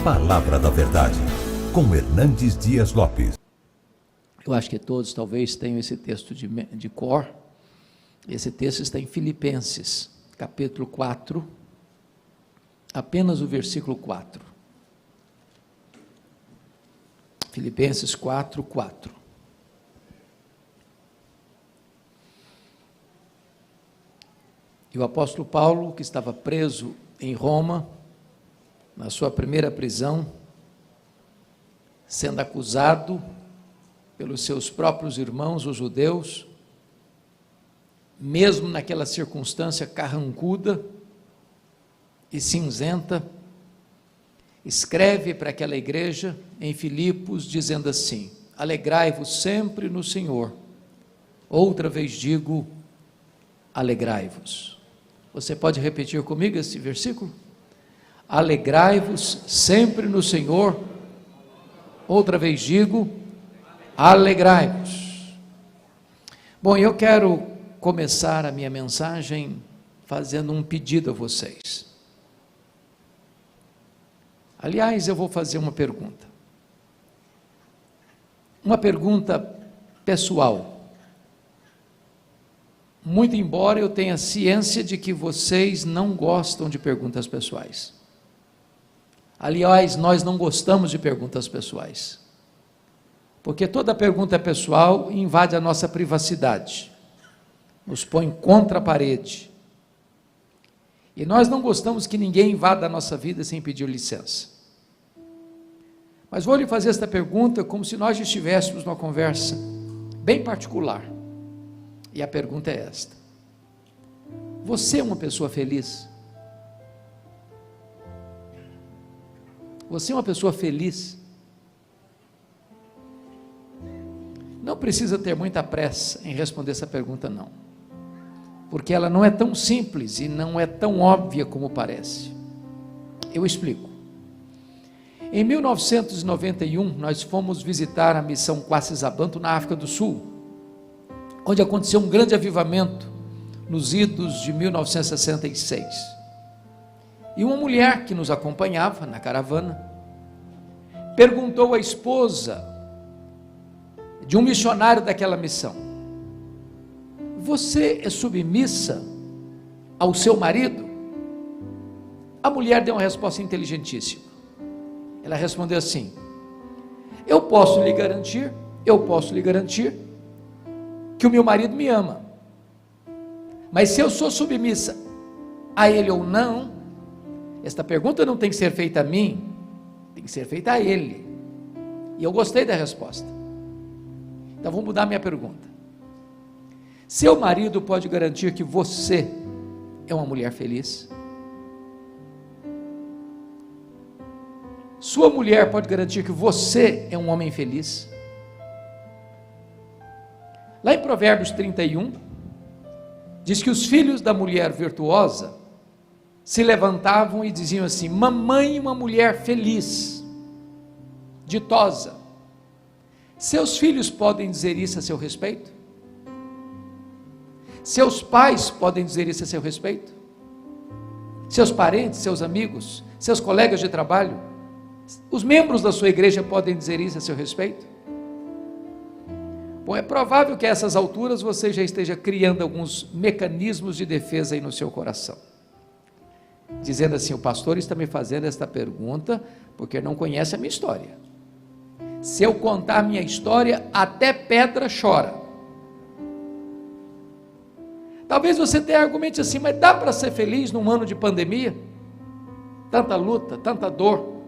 Palavra da Verdade, com Hernandes Dias Lopes. Eu acho que todos talvez tenham esse texto de cor. Esse texto está em Filipenses, capítulo 4, apenas o versículo 4. Filipenses 4, 4. E o apóstolo Paulo, que estava preso em Roma, na sua primeira prisão, sendo acusado pelos seus próprios irmãos, os judeus, mesmo naquela circunstância carrancuda e cinzenta, escreve para aquela igreja em Filipos, dizendo assim: alegrai-vos sempre no Senhor. Outra vez digo, alegrai-vos. Você pode repetir comigo esse versículo? Alegrai-vos sempre no Senhor. Outra vez digo, alegrai-vos. Bom, eu quero começar a minha mensagem fazendo um pedido a vocês. Aliás, eu vou fazer uma pergunta. Uma pergunta pessoal. Muito embora eu tenha ciência de que vocês não gostam de perguntas pessoais. Aliás, nós não gostamos de perguntas pessoais. Porque toda pergunta pessoal invade a nossa privacidade, nos põe contra a parede. E nós não gostamos que ninguém invada a nossa vida sem pedir licença. Mas vou lhe fazer esta pergunta como se nós estivéssemos numa conversa bem particular. E a pergunta é esta: você é uma pessoa feliz? Você é uma pessoa feliz? Não precisa ter muita pressa em responder essa pergunta, não. Porque ela não é tão simples e não é tão óbvia como parece. Eu explico. Em 1991, nós fomos visitar a missão Quassisabanto na África do Sul, onde aconteceu um grande avivamento nos idos de 1966. E uma mulher que nos acompanhava na caravana perguntou à esposa de um missionário daquela missão: você é submissa ao seu marido? A mulher deu uma resposta inteligentíssima. Ela respondeu assim: eu posso lhe garantir que o meu marido me ama, mas se eu sou submissa a ele ou não, esta pergunta não tem que ser feita a mim, tem que ser feita a ele. E eu gostei da resposta. Então vou mudar minha pergunta. Seu marido pode garantir que você é uma mulher feliz? Sua mulher pode garantir que você é um homem feliz? Lá em Provérbios 31, diz que os filhos da mulher virtuosa se levantavam e diziam assim: mamãe, uma mulher feliz, ditosa. Seus filhos podem dizer isso a seu respeito? Seus pais podem dizer isso a seu respeito? Seus parentes, seus amigos, seus colegas de trabalho, os membros da sua igreja podem dizer isso a seu respeito? Bom, é provável que a essas alturas você já esteja criando alguns mecanismos de defesa aí no seu coração, dizendo assim: o pastor está me fazendo esta pergunta porque não conhece a minha história. Se eu contar minha história, até pedra chora. Talvez você tenha argumente assim: mas dá para ser feliz num ano de pandemia? Tanta luta, tanta dor,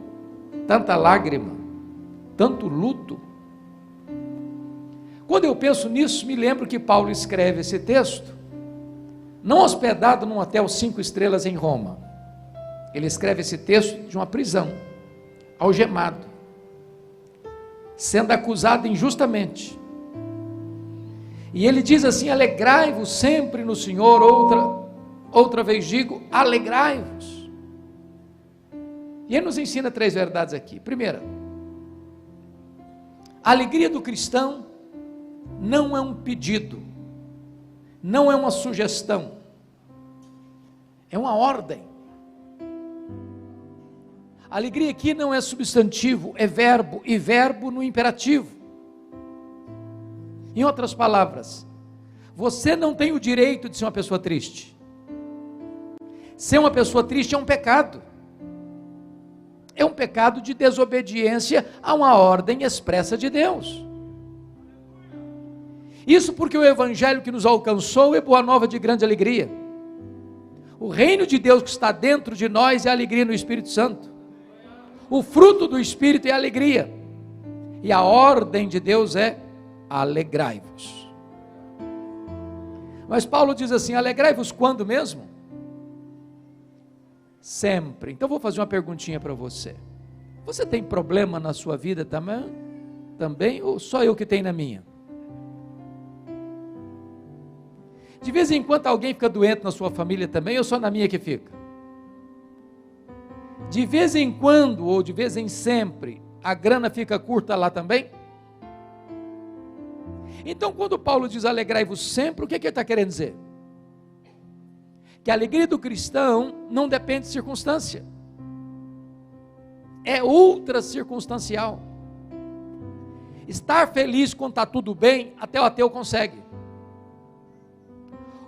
tanta lágrima, tanto luto. Quando eu penso nisso, me lembro que Paulo escreve esse texto não hospedado num hotel 5 estrelas em Roma. Ele escreve esse texto de uma prisão, algemado, sendo acusado injustamente. E ele diz assim: alegrai-vos sempre no Senhor. Outra vez digo, alegrai-vos. E ele nos ensina 3 verdades aqui. Primeira, a alegria do cristão não é um pedido, não é uma sugestão, é uma ordem. Alegria aqui não é substantivo, é verbo, e verbo no imperativo. Em outras palavras, você não tem o direito de ser uma pessoa triste. Ser uma pessoa triste é um pecado. É um pecado de desobediência a uma ordem expressa de Deus. Isso porque o evangelho que nos alcançou é boa nova de grande alegria. O reino de Deus que está dentro de nós é a alegria no Espírito Santo. O fruto do Espírito é a alegria. E a ordem de Deus é: alegrai-vos. Mas Paulo diz assim: alegrai-vos quando mesmo? Sempre. Então vou fazer uma perguntinha para você. Você tem problema na sua vida também? Ou só eu que tenho na minha? De vez em quando alguém fica doente na sua família também, ou só na minha que fica? De vez em quando, ou de vez em sempre, a grana fica curta lá também? Então, quando Paulo diz alegrai-vos sempre, o que ele está querendo dizer? Que a alegria do cristão não depende de circunstância, é ultra circunstancial. Estar feliz quando está tudo bem, até o ateu consegue.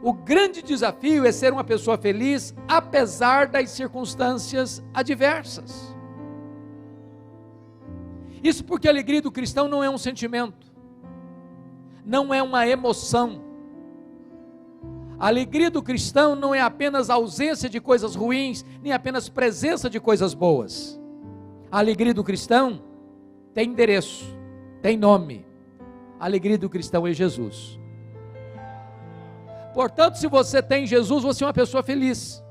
O grande desafio é ser uma pessoa feliz, apesar das circunstâncias adversas. Isso porque a alegria do cristão não é um sentimento, não é uma emoção. A alegria do cristão não é apenas a ausência de coisas ruins, nem apenas presença de coisas boas. A alegria do cristão tem endereço, tem nome. A alegria do cristão é Jesus. Portanto, se você tem Jesus, você é uma pessoa feliz.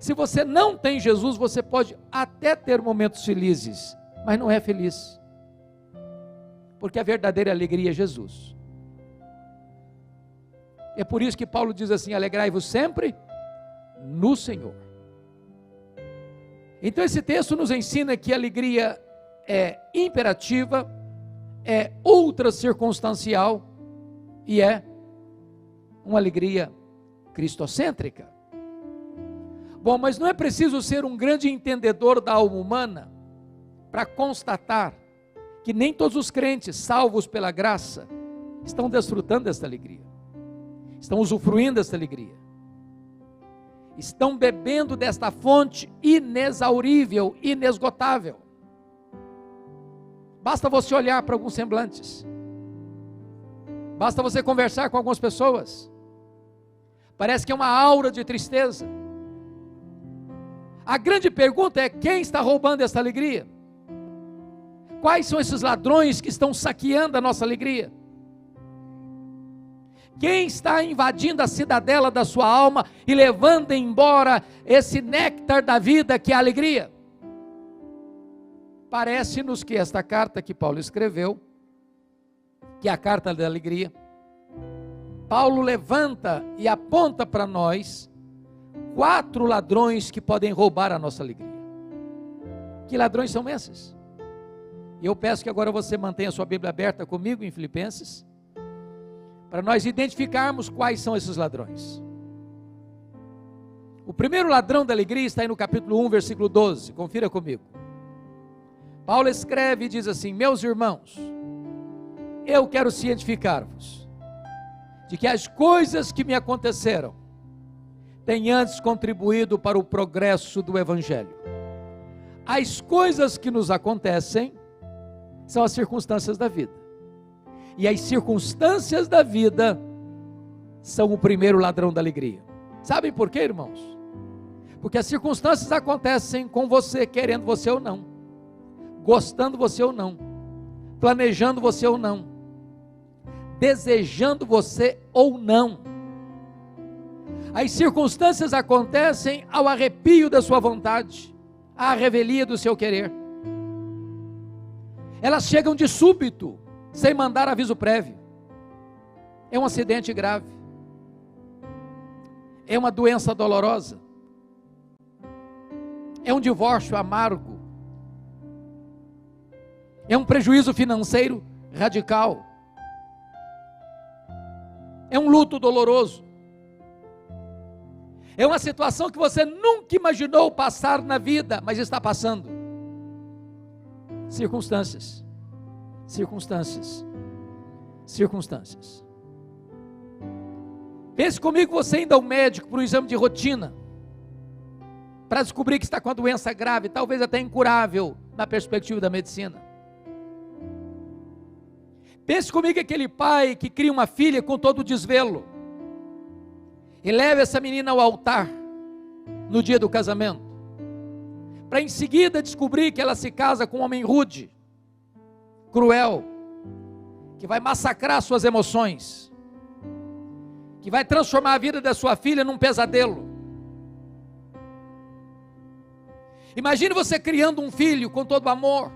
Se você não tem Jesus, você pode até ter momentos felizes, mas não é feliz. Porque a verdadeira alegria é Jesus. É por isso que Paulo diz assim: alegrai-vos sempre no Senhor. Então esse texto nos ensina que a alegria é imperativa, é ultra circunstancial e é uma alegria cristocêntrica. Bom, mas não é preciso ser um grande entendedor da alma humana para constatar que nem todos os crentes, salvos pela graça, estão desfrutando desta alegria, estão usufruindo desta alegria, estão bebendo desta fonte inexaurível, inesgotável. Basta você olhar para alguns semblantes, basta você conversar com algumas pessoas, parece que é uma aura de tristeza. A grande pergunta é: quem está roubando essa alegria? Quais são esses ladrões que estão saqueando a nossa alegria? Quem está invadindo a cidadela da sua alma e levando embora esse néctar da vida que é a alegria? Parece-nos que esta carta que Paulo escreveu, que é a carta da alegria, Paulo levanta e aponta para nós 4 ladrões que podem roubar a nossa alegria. Que ladrões são esses? E eu peço que agora você mantenha a sua Bíblia aberta comigo em Filipenses, para nós identificarmos quais são esses ladrões. O primeiro ladrão da alegria está aí no capítulo 1, versículo 12, confira comigo. Paulo escreve e diz assim: meus irmãos, eu quero cientificar-vos de que as coisas que me aconteceram têm antes contribuído para o progresso do Evangelho. As coisas que nos acontecem são as circunstâncias da vida, e as circunstâncias da vida são o primeiro ladrão da alegria. Sabem por quê, irmãos? Porque as circunstâncias acontecem com você, querendo você ou não, gostando você ou não, planejando você ou não, desejando você ou não. As circunstâncias acontecem ao arrepio da sua vontade, à revelia do seu querer. Elas chegam de súbito, sem mandar aviso prévio. É um acidente grave, é uma doença dolorosa, é um divórcio amargo, é um prejuízo financeiro radical, é um luto doloroso, é uma situação que você nunca imaginou passar na vida, mas está passando. Circunstâncias. Circunstâncias. Circunstâncias. Pense comigo, você indo ao médico para um exame de rotina, para descobrir que está com a doença grave, talvez até incurável, na perspectiva da medicina. Pense comigo aquele pai que cria uma filha com todo o desvelo, e leva essa menina ao altar, no dia do casamento, para em seguida descobrir que ela se casa com um homem rude, cruel, que vai massacrar suas emoções, que vai transformar a vida da sua filha num pesadelo. Imagine você criando um filho com todo amor,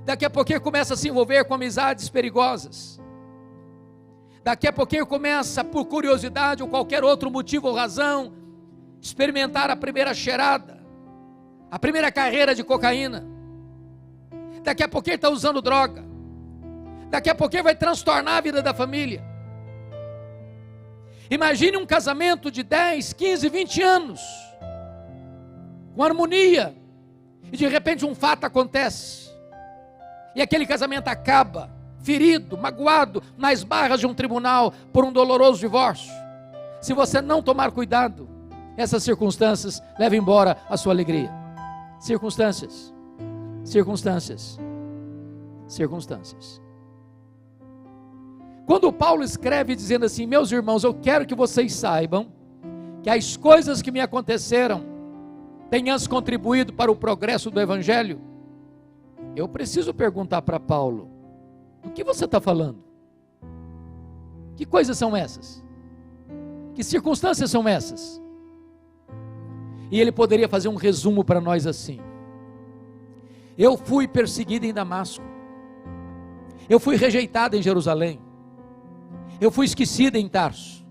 daqui a pouquinho começa a se envolver com amizades perigosas, daqui a pouquinho começa, por curiosidade ou qualquer outro motivo ou razão, experimentar a primeira cheirada, a primeira carreira de cocaína, daqui a pouquinho está usando droga, daqui a pouquinho vai transtornar a vida da família. Imagine um casamento de 10, 15, 20 anos, com harmonia, e de repente um fato acontece, e aquele casamento acaba, ferido, magoado, nas barras de um tribunal, por um doloroso divórcio. Se você não tomar cuidado, essas circunstâncias levam embora a sua alegria. Circunstâncias, circunstâncias, circunstâncias. Quando Paulo escreve dizendo assim: meus irmãos, eu quero que vocês saibam que as coisas que me aconteceram têm antes contribuído para o progresso do Evangelho, eu preciso perguntar para Paulo: do que você está falando? Que coisas são essas? Que circunstâncias são essas? E ele poderia fazer um resumo para nós assim: eu fui perseguido em Damasco, eu fui rejeitado em Jerusalém, eu fui esquecido em Tarso,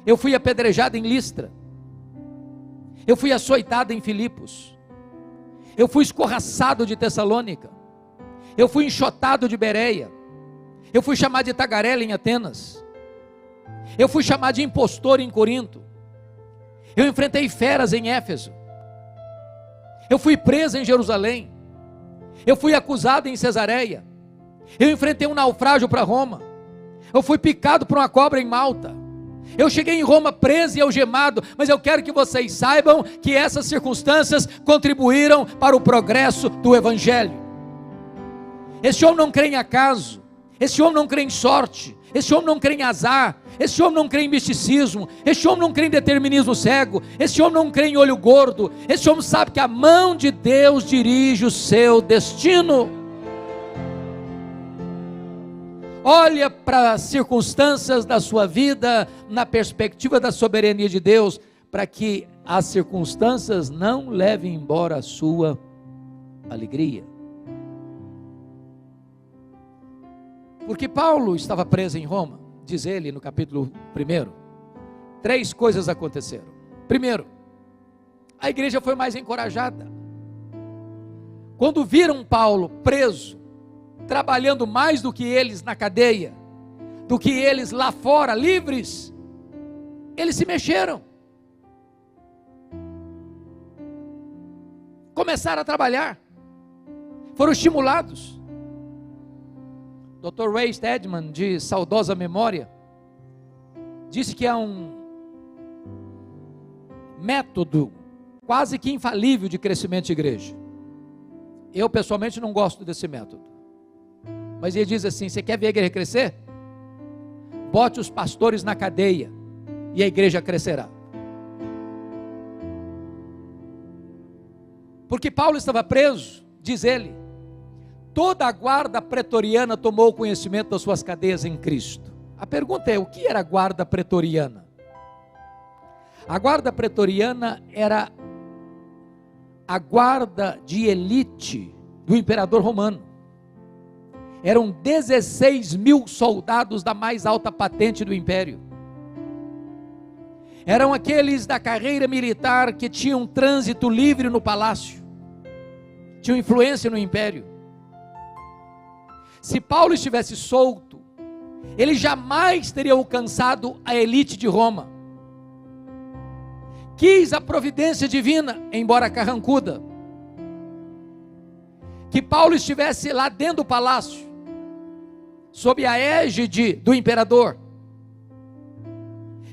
eu fui apedrejado em Listra, eu fui açoitado em Filipos, eu fui escorraçado de Tessalônica, eu fui enxotado de Bereia, eu fui chamado de tagarela em Atenas, eu fui chamado de impostor em Corinto, eu enfrentei feras em Éfeso, eu fui preso em Jerusalém, eu fui acusado em Cesareia, eu enfrentei um naufrágio para Roma, eu fui picado por uma cobra em Malta, eu cheguei em Roma preso e algemado, mas eu quero que vocês saibam que essas circunstâncias contribuíram para o progresso do Evangelho. Esse homem não crê em acaso, esse homem não crê em sorte, esse homem não crê em azar, esse homem não crê em misticismo, esse homem não crê em determinismo cego, esse homem não crê em olho gordo, esse homem sabe que a mão de Deus dirige o seu destino. Olha para as circunstâncias da sua vida na perspectiva da soberania de Deus, para que as circunstâncias não levem embora a sua alegria. Porque Paulo estava preso em Roma, diz ele no capítulo 1, 3 coisas aconteceram. Primeiro, a igreja foi mais encorajada. Quando viram Paulo preso, trabalhando mais do que eles na cadeia, do que eles lá fora, livres, eles se mexeram, começaram a trabalhar, foram estimulados. Dr. Ray Stedman, de saudosa memória, disse que é um método quase que infalível de crescimento de igreja. Eu pessoalmente não gosto desse método, mas ele diz assim: você quer ver a igreja crescer? Bote os pastores na cadeia e a igreja crescerá. Porque Paulo estava preso, diz ele, toda a guarda pretoriana tomou conhecimento das suas cadeias em Cristo. A pergunta é: o que era a guarda pretoriana? A guarda pretoriana era a guarda de elite do imperador romano. Eram 16 mil soldados da mais alta patente do império. Eram aqueles da carreira militar que tinham trânsito livre no palácio, tinham influência no império. Se Paulo estivesse solto, ele jamais teria alcançado a elite de Roma. Quis a providência divina, embora carrancuda, que Paulo estivesse lá dentro do palácio, sob a égide do imperador,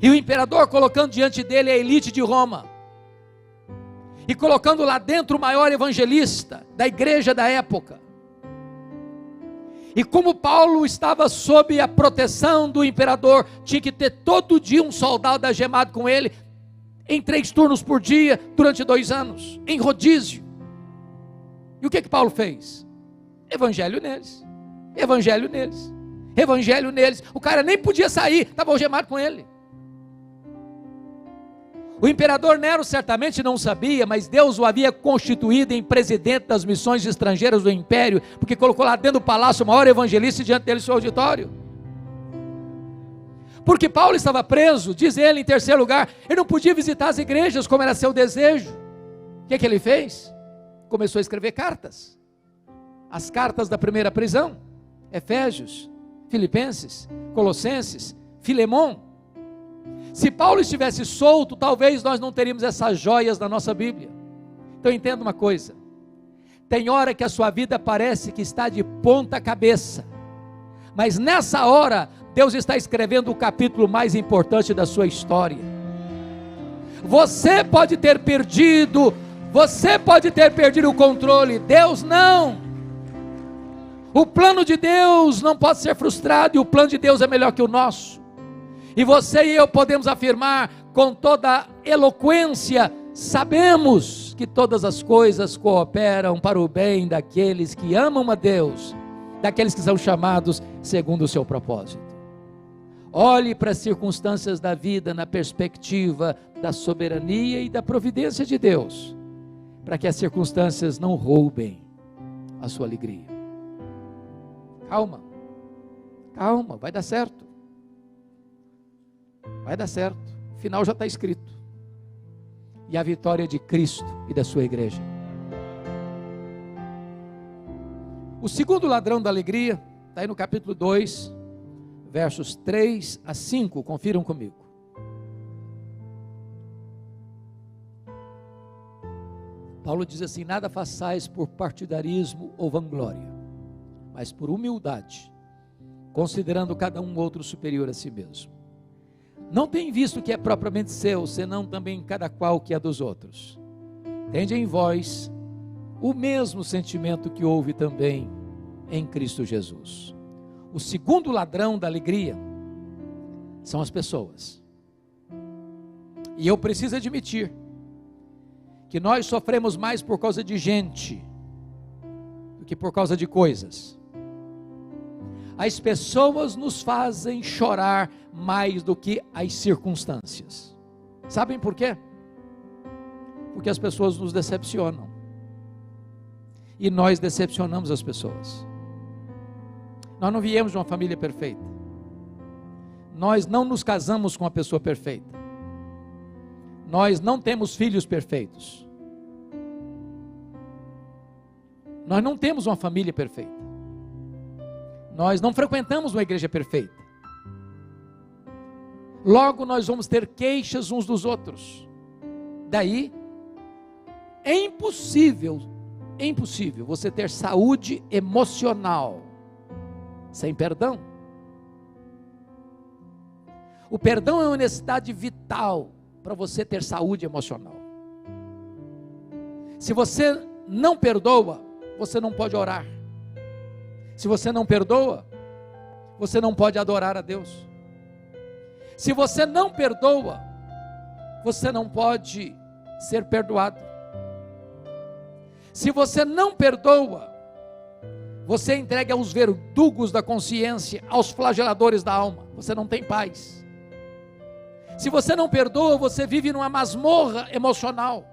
e o imperador colocando diante dele a elite de Roma, e colocando lá dentro o maior evangelista da igreja da época. E como Paulo estava sob a proteção do imperador, tinha que ter todo dia um soldado algemado com ele, em 3 turnos por dia, durante 2 anos, em rodízio. E o que Paulo fez? Evangelho neles, evangelho neles, evangelho neles. O cara nem podia sair, estava algemado com ele. O imperador Nero certamente não sabia, mas Deus o havia constituído em presidente das missões estrangeiras do império, porque colocou lá dentro do palácio o maior evangelista e diante dele seu auditório. Porque Paulo estava preso, diz ele em terceiro lugar, ele não podia visitar as igrejas como era seu desejo. O que ele fez? Começou a escrever cartas. As cartas da primeira prisão: Efésios, Filipenses, Colossenses, Filemão. Se Paulo estivesse solto, talvez nós não teríamos essas joias na nossa Bíblia. Então entenda uma coisa: tem hora que a sua vida parece que está de ponta cabeça, mas nessa hora Deus está escrevendo o capítulo mais importante da sua história. Você pode ter perdido o controle, Deus não. O plano de Deus não pode ser frustrado, e o plano de Deus é melhor que o nosso. E você e eu podemos afirmar com toda eloquência: sabemos que todas as coisas cooperam para o bem daqueles que amam a Deus, daqueles que são chamados segundo o seu propósito. Olhe para as circunstâncias da vida na perspectiva da soberania e da providência de Deus, para que as circunstâncias não roubem a sua alegria. Calma, calma, vai dar certo. Vai dar certo, o final já está escrito. E a vitória de Cristo e da sua igreja. O segundo ladrão da alegria está aí no capítulo 2, versos 3 a 5, confiram comigo. Paulo diz assim: nada façais por partidarismo ou vanglória, mas por humildade, considerando cada um outro superior a si mesmo. Não tem visto o que é propriamente seu, senão também cada qual que é dos outros. Tende em vós o mesmo sentimento que houve também em Cristo Jesus. O segundo ladrão da alegria são as pessoas. E eu preciso admitir que nós sofremos mais por causa de gente do que por causa de coisas. As pessoas nos fazem chorar mais do que as circunstâncias. Sabem por quê? Porque as pessoas nos decepcionam. E nós decepcionamos as pessoas. Nós não viemos de uma família perfeita. Nós não nos casamos com uma pessoa perfeita. Nós não temos filhos perfeitos. Nós não temos uma família perfeita. Nós não frequentamos uma igreja perfeita. Logo nós vamos ter queixas uns dos outros. Daí é impossível você ter saúde emocional sem perdão. O perdão é uma necessidade vital para você ter saúde emocional. Se você não perdoa, você não pode orar. Se você não perdoa, você não pode adorar a Deus. Se você não perdoa, você não pode ser perdoado. Se você não perdoa, você entrega aos verdugos da consciência, aos flageladores da alma. Você não tem paz. Se você não perdoa, você vive numa masmorra emocional,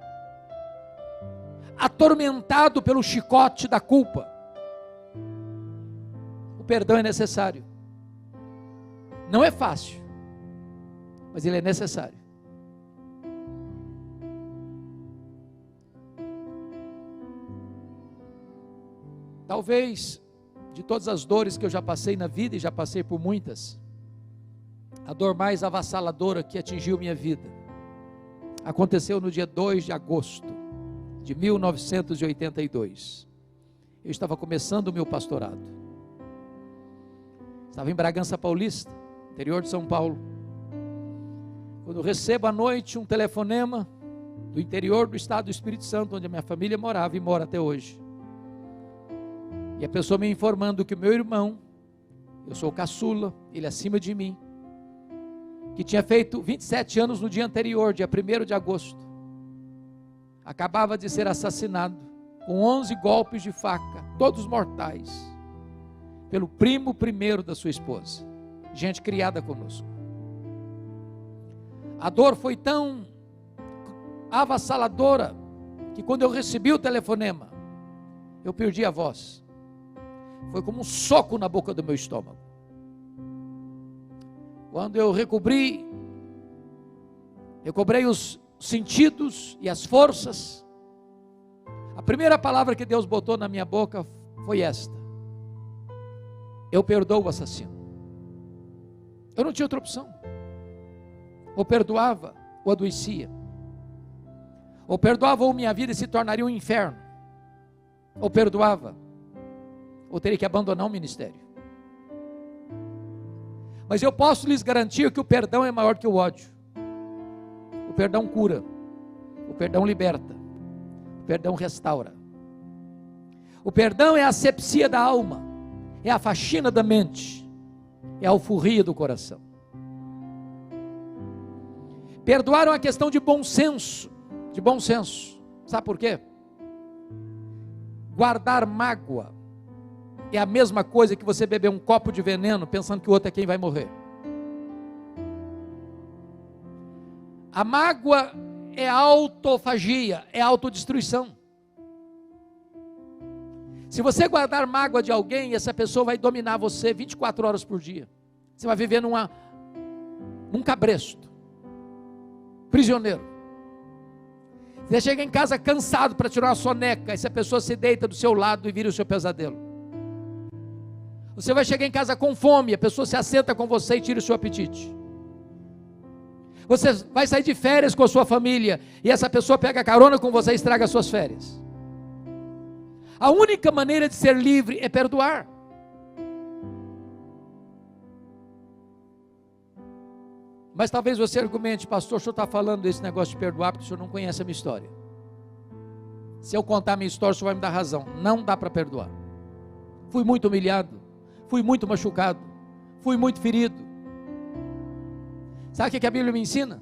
atormentado pelo chicote da culpa. O perdão é necessário. Não é fácil, mas ele é necessário. Talvez, de todas as dores que eu já passei na vida, e já passei por muitas, a dor mais avassaladora que atingiu minha vida aconteceu no dia 2 de agosto de 1982. Eu estava começando o meu pastorado. Estava em Bragança Paulista, interior de São Paulo. Quando eu recebo à noite um telefonema do interior do estado do Espírito Santo, onde a minha família morava e mora até hoje. E a pessoa me informando que o meu irmão, eu sou o caçula, ele acima de mim, que tinha feito 27 anos no dia anterior, dia 1º de agosto, acabava de ser assassinado com 11 golpes de faca, todos mortais, pelo primo primeiro da sua esposa, gente criada conosco. A dor foi tão avassaladora que quando eu recebi o telefonema, eu perdi a voz. Foi como um soco na boca do meu estômago. Quando eu recobrei os sentidos e as forças, a primeira palavra que Deus botou na minha boca foi esta: eu perdoo o assassino. Eu não tinha outra opção. Ou perdoava, ou adoecia. Ou perdoava, ou minha vida se tornaria um inferno. Ou perdoava, ou teria que abandonar o ministério. Mas eu posso lhes garantir que o perdão é maior que o ódio. O perdão cura, o perdão liberta, o perdão restaura. O perdão é a asepsia da alma, é a faxina da mente, é a alforria do coração. Perdoar é uma questão de bom senso, sabe por quê? Guardar mágoa é a mesma coisa que você beber um copo de veneno pensando que o outro é quem vai morrer. A mágoa é autofagia, é autodestruição. Se você guardar mágoa de alguém, essa pessoa vai dominar você 24 horas por dia. Você vai viver num cabresto, prisioneiro. Você chega em casa cansado para tirar uma soneca, essa pessoa se deita do seu lado e vira o seu pesadelo. Você vai chegar em casa com fome, a pessoa se assenta com você e tira o seu apetite. Você vai sair de férias com a sua família e essa pessoa pega carona com você e estraga as suas férias. A única maneira de ser livre é perdoar. Mas talvez você argumente: pastor, o senhor está falando desse negócio de perdoar porque o senhor não conhece a minha história. Se eu contar a minha história, o senhor vai me dar razão. Não dá para perdoar. Fui muito humilhado, fui muito machucado, fui muito ferido. Sabe o que a Bíblia me ensina?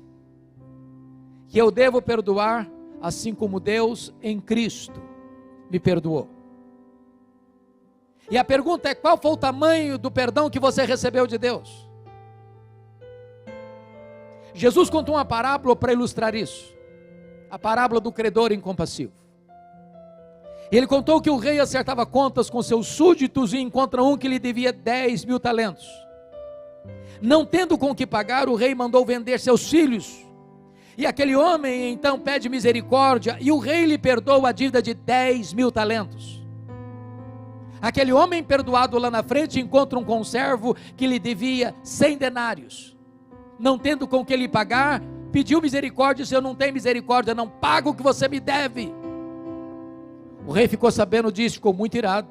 Que eu devo perdoar assim como Deus em Cristo me perdoou. E a pergunta é: qual foi o tamanho do perdão que você recebeu de Deus? Jesus contou uma parábola para ilustrar isso. A parábola do credor incompassivo. Ele contou que o rei acertava contas com seus súditos e encontra um que lhe devia 10.000 talentos. Não tendo com o que pagar, o rei mandou vender seus filhos. E aquele homem então pede misericórdia e o rei lhe perdoa a dívida de 10.000 talentos. Aquele homem perdoado lá na frente encontra um conservo que lhe devia 100 denários. Não tendo com o que lhe pagar, pediu misericórdia. Se eu não tenho misericórdia, não pago o que você me deve. O rei ficou sabendo disso, ficou muito irado.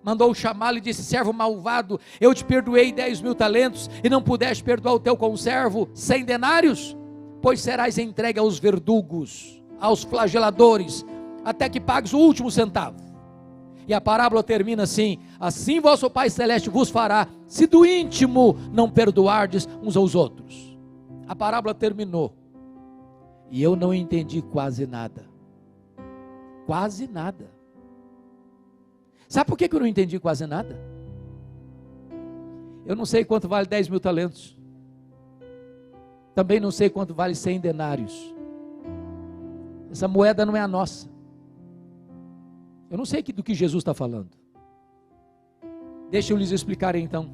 Mandou chamá-lo e disse: servo malvado, eu te perdoei 10.000 talentos e não pudeste perdoar o teu conservo 100 denários? Pois serás entregue aos verdugos, aos flageladores, até que pagues o último centavo. E a parábola termina assim: assim vosso Pai Celeste vos fará, se do íntimo não perdoardes uns aos outros. A parábola terminou, e eu não entendi quase nada. Quase nada. Sabe por que eu não entendi quase nada? Eu não sei quanto vale 10.000 talentos. Também não sei quanto vale 100 denários. Essa moeda não é a nossa. Eu não sei do que Jesus está falando. Deixa eu lhes explicar então.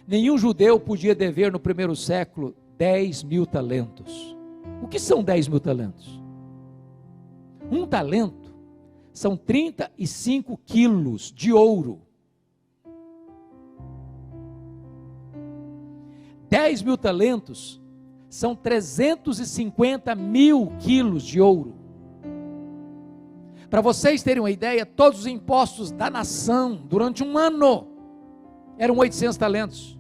Nenhum judeu podia dever no primeiro século 10.000 talentos. O que são 10.000 talentos? Um talento são 35 quilos de ouro. 10.000 talentos são 350 mil quilos de ouro. Para vocês terem uma ideia, todos os impostos da nação, durante um ano, eram 800 talentos.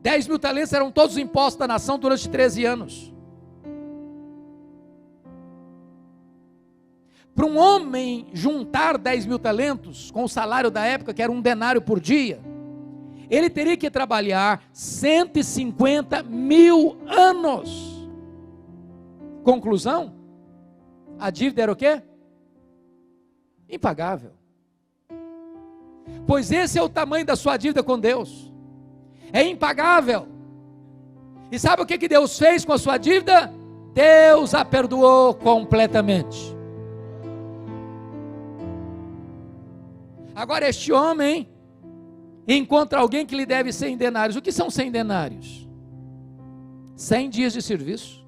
10 mil talentos eram todos os impostos da nação durante 13 anos. Para um homem juntar 10 mil talentos, com o salário da época, que era 1 denário por dia, ele teria que trabalhar 150 mil anos. Conclusão? A dívida era o quê? Impagável. Pois esse é o tamanho da sua dívida com Deus. É impagável. E sabe o que Deus fez com a sua dívida? Deus a perdoou completamente. Agora este homem encontra alguém que lhe deve 100 denários. O que são 100 denários? 100 dias de serviço.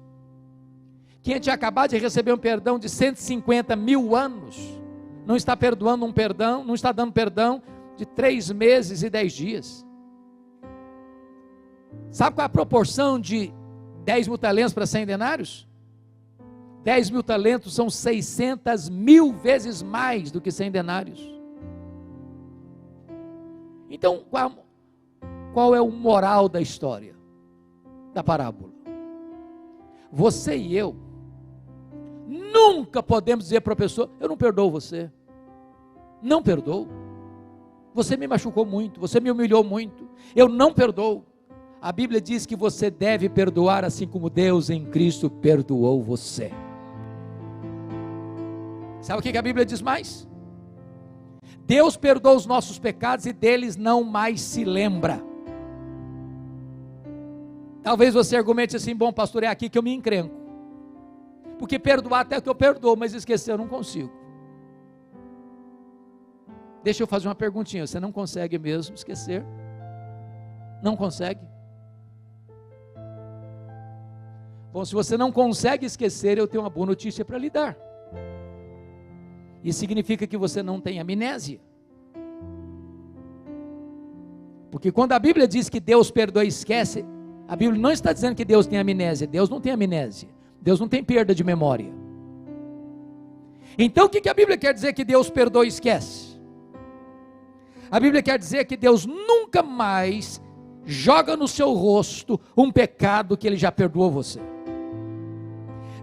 Quem tinha acabado de receber um perdão de 150 mil anos, não está perdoando um perdão, não está dando perdão de 3 meses e 10 dias. Sabe qual é a proporção de 10 mil talentos para 100 denários? 10 mil talentos são 600 mil vezes mais do que 100 denários. Então, qual é o moral da história, da parábola? Você e eu nunca podemos dizer para a pessoa: eu não perdoo você. Não perdoo. Você me machucou muito, você me humilhou muito, eu não perdoo. A Bíblia diz que você deve perdoar assim como Deus em Cristo perdoou você. Sabe o que a Bíblia diz mais? Deus perdoa os nossos pecados e deles não mais se lembra. Talvez você argumente assim: bom pastor, é aqui que eu me encrenco, porque perdoar até que eu perdoo, mas esquecer eu não consigo. Deixa eu fazer uma perguntinha: você não consegue mesmo esquecer? Não consegue? Bom, se você não consegue esquecer, eu tenho uma boa notícia para lhe dar. Isso significa que você não tem amnésia. Porque quando a Bíblia diz que Deus perdoa e esquece, a Bíblia não está dizendo que Deus tem amnésia. Deus não tem amnésia. Deus não tem perda de memória. Então o que a Bíblia quer dizer que Deus perdoa e esquece? A Bíblia quer dizer que Deus nunca mais joga no seu rosto um pecado que Ele já perdoou você.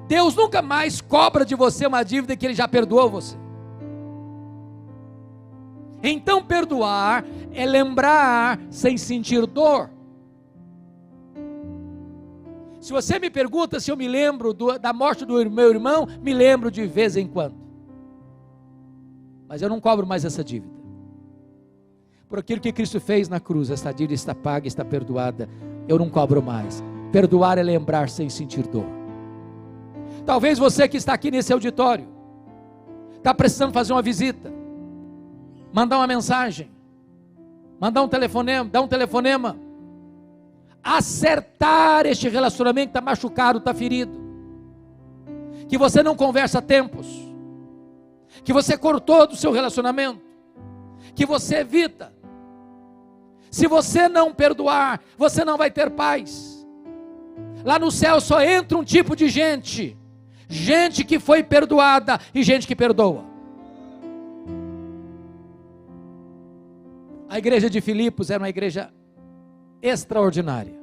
Deus nunca mais cobra de você uma dívida que Ele já perdoou você. Então perdoar é lembrar sem sentir dor. Se você me pergunta se eu me lembro da morte do meu irmão, me lembro de vez em quando. Mas eu não cobro mais essa dívida. Por aquilo que Cristo fez na cruz, essa dívida está paga, está perdoada. Eu não cobro mais. Perdoar é lembrar sem sentir dor. Talvez você que está aqui nesse auditório está precisando fazer uma visita, mandar uma mensagem, mandar um telefonema, dar um telefonema, acertar este relacionamento que está machucado, está ferido, que você não conversa há tempos, que você cortou do seu relacionamento, que você evita. Se você não perdoar, você não vai ter paz. Lá no céu só entra um tipo de gente que foi perdoada e gente que perdoa. A igreja de Filipos era uma igreja extraordinária.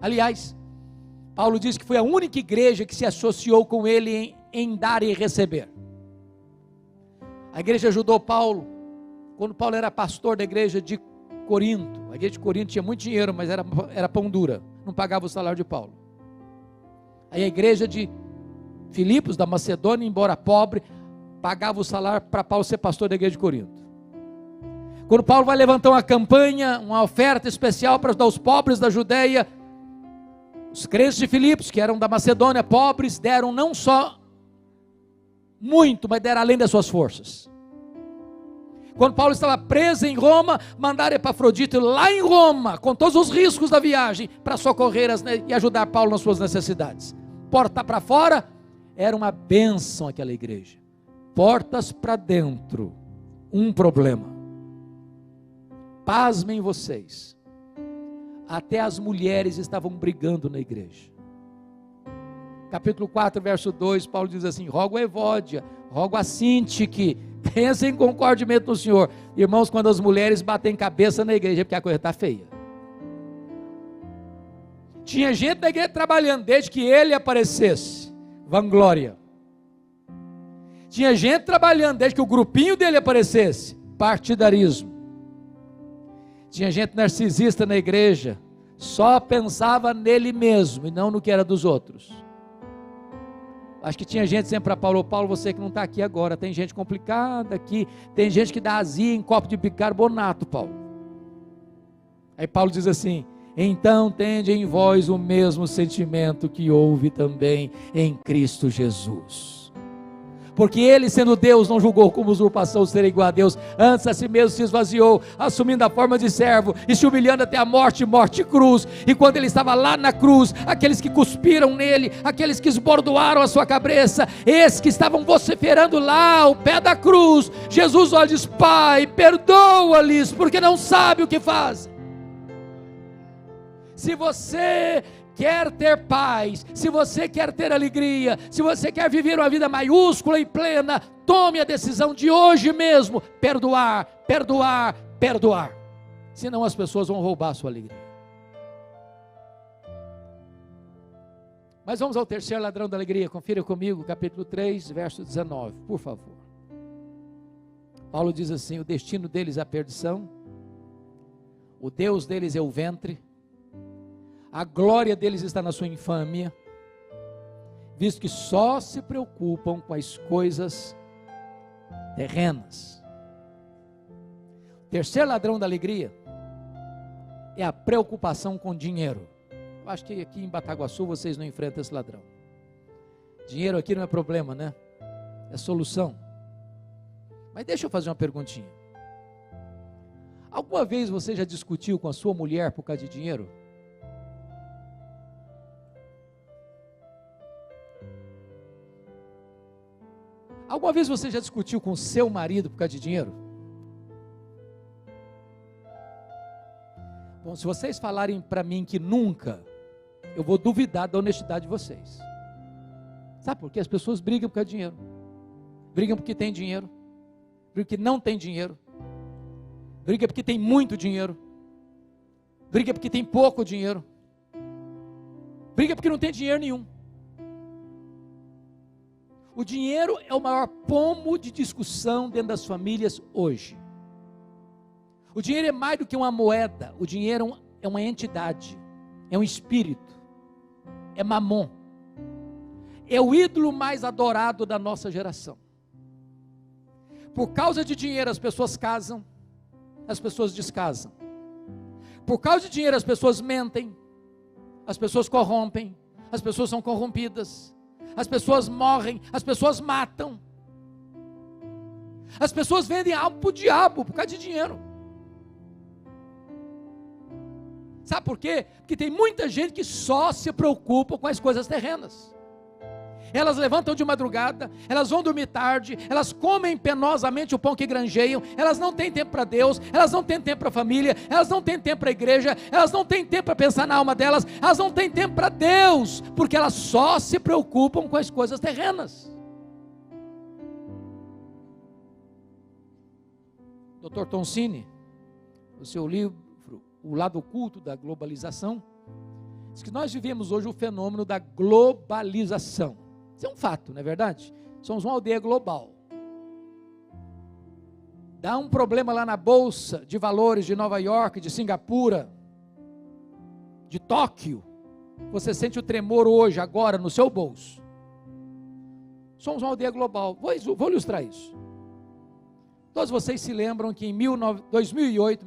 Aliás, Paulo diz que foi a única igreja que se associou com ele em dar e receber. A igreja ajudou Paulo, quando Paulo era pastor da igreja de Corinto. A igreja de Corinto tinha muito dinheiro, mas era pão dura, não pagava o salário de Paulo. Aí a igreja de Filipos, da Macedônia, embora pobre, pagava o salário para Paulo ser pastor da igreja de Corinto. Quando Paulo vai levantar uma campanha, uma oferta especial para ajudar os pobres da Judeia, os crentes de Filipos, que eram da Macedônia, pobres, deram não só muito, mas deram além das suas forças. Quando Paulo estava preso em Roma, mandaram Epafrodito lá em Roma, com todos os riscos da viagem, para socorrer e ajudar Paulo nas suas necessidades. Porta para fora, era uma bênção aquela igreja. Portas para dentro, um problema. Pasmem vocês, até as mulheres estavam brigando na igreja. Capítulo 4, verso 2, Paulo diz assim: rogo a Evódia, rogo a Sintique, pensem em concordemente no Senhor. Irmãos, quando as mulheres batem cabeça na igreja, é porque a coisa está feia. Tinha gente na igreja trabalhando desde que ele aparecesse, vanglória. Tinha gente trabalhando desde que o grupinho dele aparecesse, partidarismo. Tinha gente narcisista na igreja, só pensava nele mesmo e não no que era dos outros. Acho que tinha gente sempre para Paulo: Paulo, você que não está aqui agora, tem gente complicada aqui, tem gente que dá azia em copo de bicarbonato, Paulo. Aí Paulo diz assim: então tende em vós o mesmo sentimento que houve também em Cristo Jesus. Porque ele, sendo Deus, não julgou como usurpação ser igual a Deus, antes a si mesmo se esvaziou, assumindo a forma de servo, e se humilhando até a morte, morte e cruz. E quando ele estava lá na cruz, aqueles que cuspiram nele, aqueles que esbordoaram a sua cabeça, esses que estavam vociferando lá ao pé da cruz, Jesus olha e diz: Pai, perdoa-lhes, porque não sabe o que fazem. Se você quer ter paz, se você quer ter alegria, se você quer viver uma vida maiúscula e plena, tome a decisão de hoje mesmo: perdoar, perdoar, perdoar. Senão as pessoas vão roubar a sua alegria. Mas vamos ao terceiro ladrão da alegria. Confira comigo, capítulo 3, verso 19, por favor. Paulo diz assim: o destino deles é a perdição, o Deus deles é o ventre, a glória deles está na sua infâmia, visto que só se preocupam com as coisas terrenas. O terceiro ladrão da alegria é a preocupação com dinheiro. Eu acho que aqui em Bataguaçu vocês não enfrentam esse ladrão. Dinheiro aqui não é problema, né? É solução. Mas deixa eu fazer uma perguntinha. Alguma vez você já discutiu com a sua mulher por causa de dinheiro? Alguma vez você já discutiu com seu marido por causa de dinheiro? Bom, se vocês falarem para mim que nunca, eu vou duvidar da honestidade de vocês. Sabe por quê? As pessoas brigam por causa de dinheiro. Brigam porque tem dinheiro. Brigam porque não tem dinheiro. Brigam porque tem muito dinheiro. Brigam porque tem pouco dinheiro. Brigam porque não tem dinheiro nenhum. O dinheiro é o maior pomo de discussão dentro das famílias hoje. O dinheiro é mais do que uma moeda. O dinheiro é uma entidade, é um espírito, é mamon. É o ídolo mais adorado da nossa geração. Por causa de dinheiro as pessoas casam, as pessoas descasam. Por causa de dinheiro as pessoas mentem, as pessoas corrompem, as pessoas são corrompidas. As pessoas morrem, as pessoas matam. As pessoas vendem algo para o diabo por causa de dinheiro. Sabe por quê? Porque tem muita gente que só se preocupa com as coisas terrenas. Elas levantam de madrugada, elas vão dormir tarde, elas comem penosamente o pão que granjeiam, elas não têm tempo para Deus, elas não têm tempo para a família, elas não têm tempo para a igreja, elas não têm tempo para pensar na alma delas, elas não têm tempo para Deus, porque elas só se preocupam com as coisas terrenas. Dr. Toncini, no seu livro O Lado Oculto da Globalização, diz que nós vivemos hoje o fenômeno da globalização. Isso é um fato, não é verdade? Somos uma aldeia global. Dá um problema lá na Bolsa de Valores de Nova York, de Singapura, de Tóquio. Você sente o tremor hoje, agora, no seu bolso. Somos uma aldeia global. Vou ilustrar isso. Todos vocês se lembram que em 2008,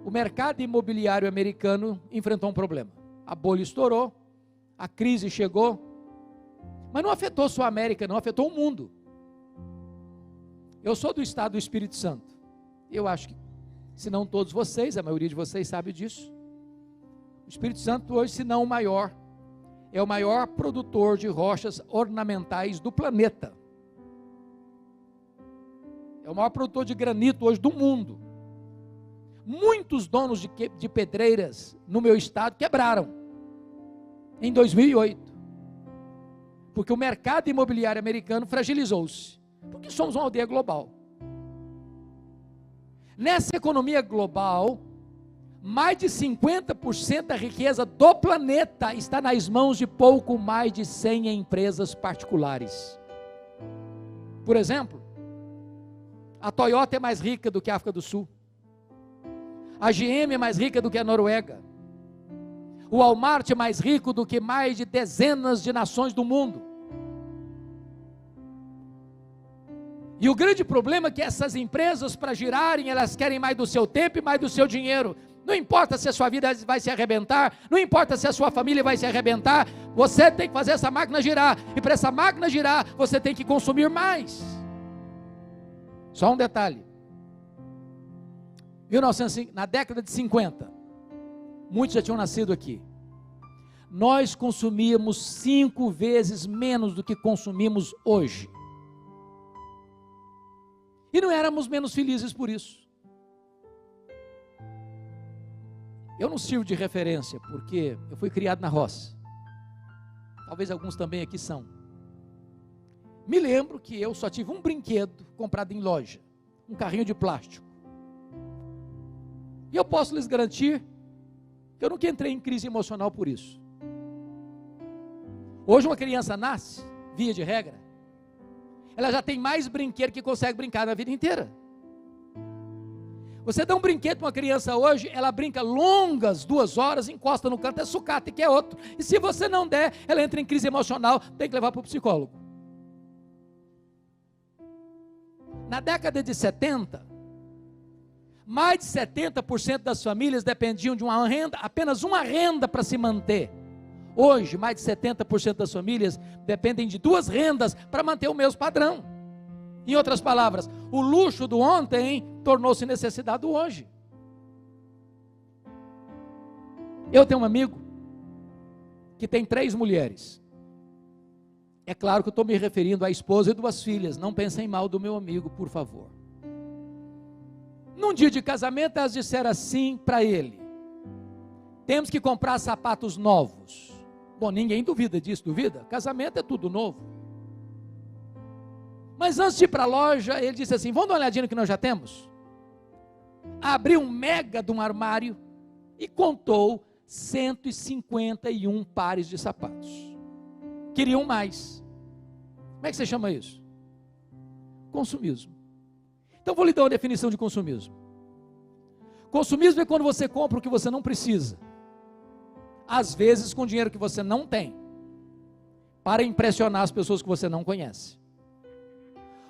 o mercado imobiliário americano enfrentou um problema. A bolha estourou, a crise chegou, mas não afetou só a América, não, afetou o mundo. Eu sou do estado do Espírito Santo. Eu acho que, se não todos vocês, a maioria de vocês sabe disso. O Espírito Santo hoje, se não o maior, é o maior produtor de rochas ornamentais do planeta. É o maior produtor de granito hoje do mundo. Muitos donos de pedreiras no meu estado quebraram. em 2008. Porque o mercado imobiliário americano fragilizou-se. Porque somos uma aldeia global. Nessa economia global, mais de 50% da riqueza do planeta está nas mãos de pouco mais de 100 empresas particulares. Por exemplo, a Toyota é mais rica do que a África do Sul. A GM é mais rica do que a Noruega. O Walmart é mais rico do que mais de dezenas de nações do mundo. E o grande problema é que essas empresas, para girarem, elas querem mais do seu tempo e mais do seu dinheiro. Não importa se a sua vida vai se arrebentar, não importa se a sua família vai se arrebentar, você tem que fazer essa máquina girar. E para essa máquina girar, você tem que consumir mais. Só um detalhe. Na década de 50, muitos já tinham nascido aqui. Nós consumíamos 5 vezes menos do que consumimos hoje. E não éramos menos felizes por isso. Eu não sirvo de referência, porque eu fui criado na roça. Talvez alguns também aqui são. Me lembro que eu só tive um brinquedo comprado em loja. Um carrinho de plástico. E eu posso lhes garantir que eu nunca entrei em crise emocional por isso. Hoje uma criança nasce, via de regra, ela já tem mais brinquedo que consegue brincar na vida inteira. Você dá um brinquedo para uma criança hoje, ela brinca longas 2 horas, encosta no canto, é sucata e quer outro. E se você não der, ela entra em crise emocional, tem que levar para o psicólogo. Na década de 70, mais de 70% das famílias dependiam de uma renda, apenas uma renda para se manter. Hoje, mais de 70% das famílias dependem de 2 rendas para manter o mesmo padrão. Em outras palavras, o luxo do ontem tornou-se necessidade do hoje. Eu tenho um amigo que tem 3 mulheres. É claro que eu estou me referindo à esposa e 2 filhas. Não pensem mal do meu amigo, por favor. Num dia de casamento, elas disseram assim para ele: temos que comprar sapatos novos. Bom, ninguém duvida disso, duvida? Casamento é tudo novo. Mas antes de ir para a loja, ele disse assim: vamos dar uma olhadinha no que nós já temos? Abriu um mega de um armário e contou 151 pares de sapatos. Queriam mais. Como é que você chama isso? Consumismo. Então vou lhe dar uma definição de consumismo. Consumismo é quando você compra o que você não precisa, às vezes com dinheiro que você não tem, para impressionar as pessoas que você não conhece.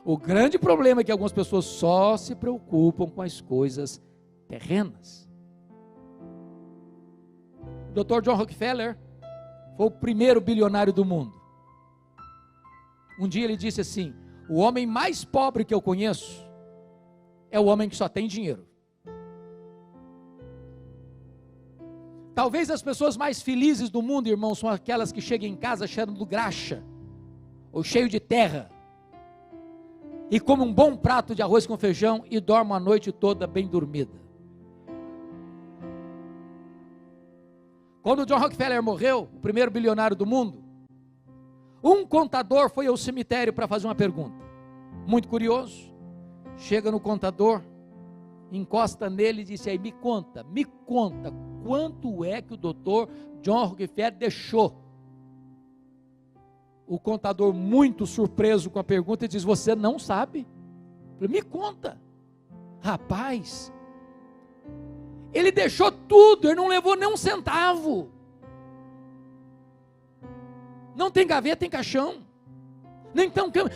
O grande problema é que algumas pessoas só se preocupam com as coisas terrenas. O Dr. John Rockefeller foi o primeiro bilionário do mundo. Um dia ele disse assim: o homem mais pobre que eu conheço é o homem que só tem dinheiro. Talvez as pessoas mais felizes do mundo, irmãos, são aquelas que chegam em casa cheirando graxa, ou cheio de terra, e comem um bom prato de arroz com feijão e dormem a noite toda bem dormida. Quando o John Rockefeller morreu, o primeiro bilionário do mundo, um contador foi ao cemitério para fazer uma pergunta. Muito curioso, chega no contador, encosta nele e disse: aí, me conta, quanto é que o doutor John Rockefeller deixou? O contador, muito surpreso com a pergunta, diz: você não sabe? Me conta. Rapaz, ele deixou tudo, ele não levou nem um centavo. Não tem gaveta em caixão,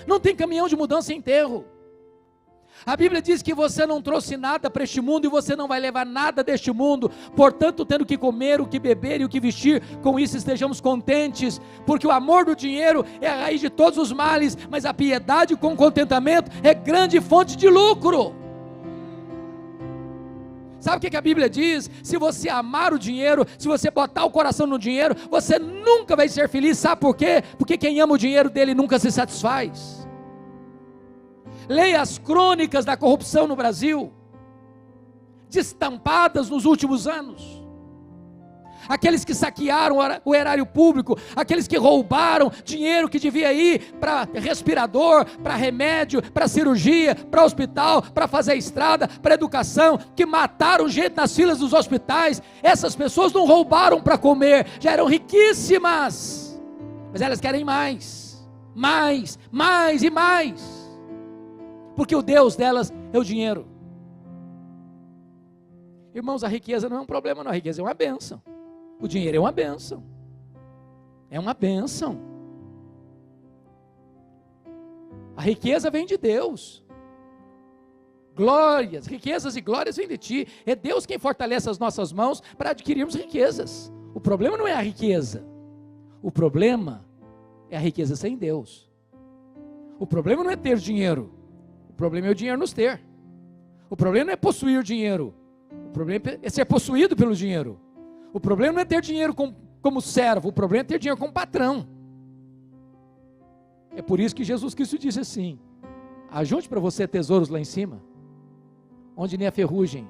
não tem caminhão de mudança em enterro. A Bíblia diz que você não trouxe nada para este mundo e você não vai levar nada deste mundo. Portanto, tendo que comer, o que beber e o que vestir, com isso estejamos contentes, porque o amor do dinheiro é a raiz de todos os males, mas a piedade com contentamento é grande fonte de lucro. Sabe o que a Bíblia diz? Se você amar o dinheiro, se você botar o coração no dinheiro, você nunca vai ser feliz. Sabe por quê? Porque quem ama o dinheiro dele nunca se satisfaz. Leia as crônicas da corrupção no Brasil, destampadas nos últimos anos. aqueles que saquearam o erário público, aqueles que roubaram dinheiro que devia ir para respirador, para remédio, para cirurgia, para hospital, para fazer estrada, para educação, que mataram gente nas filas dos hospitais. Essas pessoas não roubaram para comer, já eram riquíssimas, mas elas querem mais, mais, mais e mais, porque o Deus delas é o dinheiro. Irmãos, a riqueza não é um problema, não. A riqueza é uma bênção. O dinheiro é uma bênção. É uma bênção. A riqueza vem de Deus. Glórias, riquezas e glórias vêm de ti. É Deus quem fortalece as nossas mãos para adquirirmos riquezas. O problema não é a riqueza. O problema é a riqueza sem Deus. O problema não é ter dinheiro. O problema é o dinheiro nos ter. O problema não é possuir dinheiro. O problema é ser possuído pelo dinheiro. O problema não é ter dinheiro como servo. O problema é ter dinheiro como patrão. É por isso que Jesus Cristo disse assim: ajunte para você tesouros lá em cima, onde nem a ferrugem,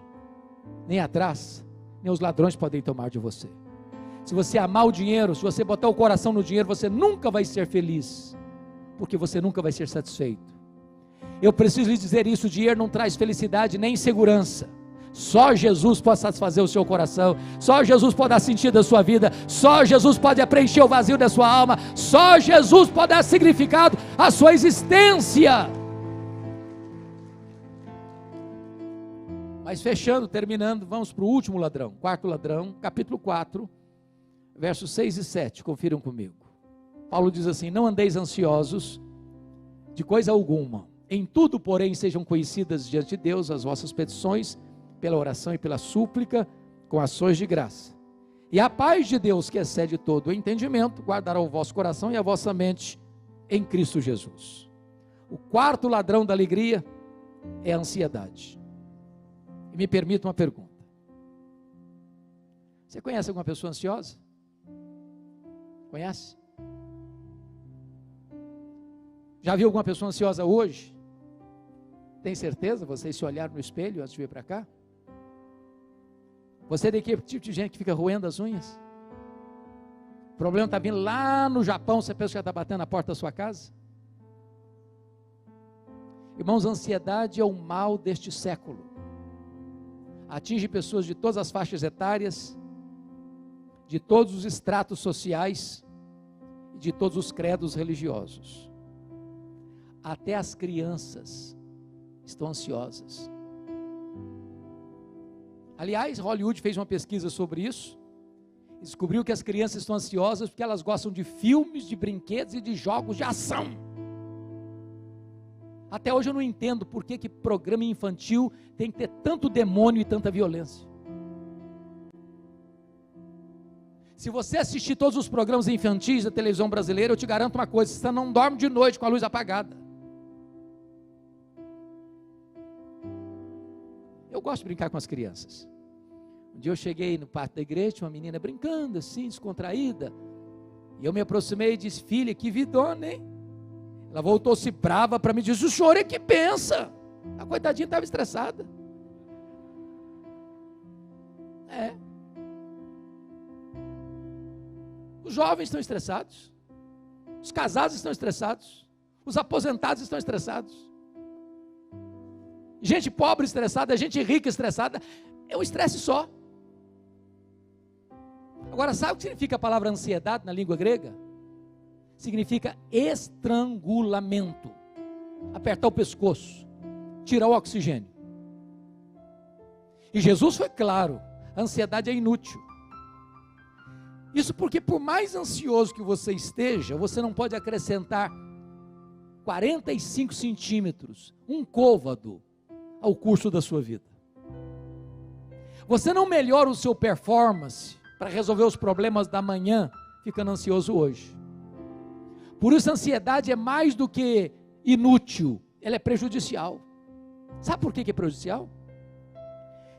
nem a traça, nem os ladrões podem tomar de você. Se você amar o dinheiro, se você botar o coração no dinheiro, você nunca vai ser feliz, porque você nunca vai ser satisfeito. Eu preciso lhe dizer isso: o dinheiro não traz felicidade nem segurança. Só Jesus pode satisfazer o seu coração, só Jesus pode dar sentido à sua vida, só Jesus pode preencher o vazio da sua alma, só Jesus pode dar significado à sua existência. Mas fechando, terminando, vamos para o último ladrão, quarto ladrão, capítulo 4, versos 6 e 7, confiram comigo. Paulo diz assim: não andeis ansiosos de coisa alguma, em tudo, porém, sejam conhecidas diante de Deus as vossas petições, pela oração e pela súplica, com ações de graça. E a paz de Deus, que excede todo o entendimento, guardará o vosso coração e a vossa mente em Cristo Jesus. O quarto ladrão da alegria é a ansiedade. E me permita uma pergunta: você conhece alguma pessoa ansiosa? Conhece? Já viu alguma pessoa ansiosa hoje? Tem certeza? Vocês se olharam no espelho antes de vir para cá? Você é daquele tipo de gente que fica roendo as unhas? O problema está vindo lá no Japão, você pensa que já está batendo na porta da sua casa? Irmãos, a ansiedade é o mal deste século. Atinge pessoas de todas as faixas etárias, de todos os estratos sociais e de todos os credos religiosos. Até as crianças estão ansiosas. Aliás, Hollywood fez uma pesquisa sobre isso, e descobriu que as crianças estão ansiosas porque elas gostam de filmes, de brinquedos e de jogos de ação. Até hoje eu não entendo por que programa infantil tem que ter tanto demônio e tanta violência. Se você assistir todos os programas infantis da televisão brasileira, eu te garanto uma coisa: você não dorme de noite com a luz apagada. Eu gosto de brincar com as crianças. Um dia eu cheguei no pátio da igreja, tinha uma menina brincando assim, descontraída, e eu me aproximei e disse: filha, que vidona, hein? Ela voltou-se brava para mim e disse: o senhor é que pensa. A coitadinha estava estressada. Os jovens estão estressados, os casados estão estressados, os aposentados estão estressados, gente pobre estressada, gente rica estressada, é um estresse só. Agora, sabe o que significa a palavra ansiedade na língua grega? Significa estrangulamento, apertar o pescoço, tirar o oxigênio. E Jesus foi claro: a ansiedade é inútil. Isso porque, por mais ansioso que você esteja, você não pode acrescentar 45 centímetros, um côvado, ao curso da sua vida. Você não melhora o seu performance para resolver os problemas da manhã ficando ansioso hoje. Por isso a ansiedade é mais do que inútil, ela é prejudicial. Sabe por que é prejudicial?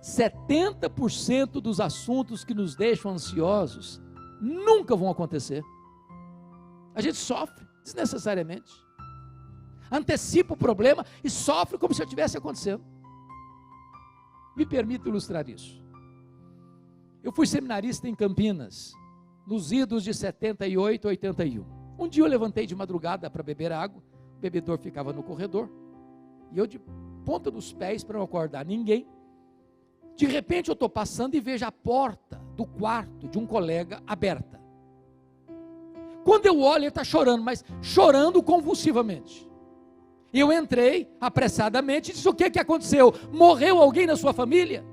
70% dos assuntos que nos deixam ansiosos nunca vão acontecer. A gente sofre desnecessariamente, antecipa o problema e sofre como se já tivesse acontecendo. Me permito ilustrar isso. Eu fui seminarista em Campinas, nos idos de 78, 81. Um dia eu levantei de madrugada para beber água, o bebedor ficava no corredor, e eu de ponta dos pés para não acordar ninguém. De repente eu estou passando e vejo a porta do quarto de um colega aberta. Quando eu olho, ele está chorando, mas chorando convulsivamente. E eu entrei apressadamente e disse: o que aconteceu? Morreu alguém na sua família?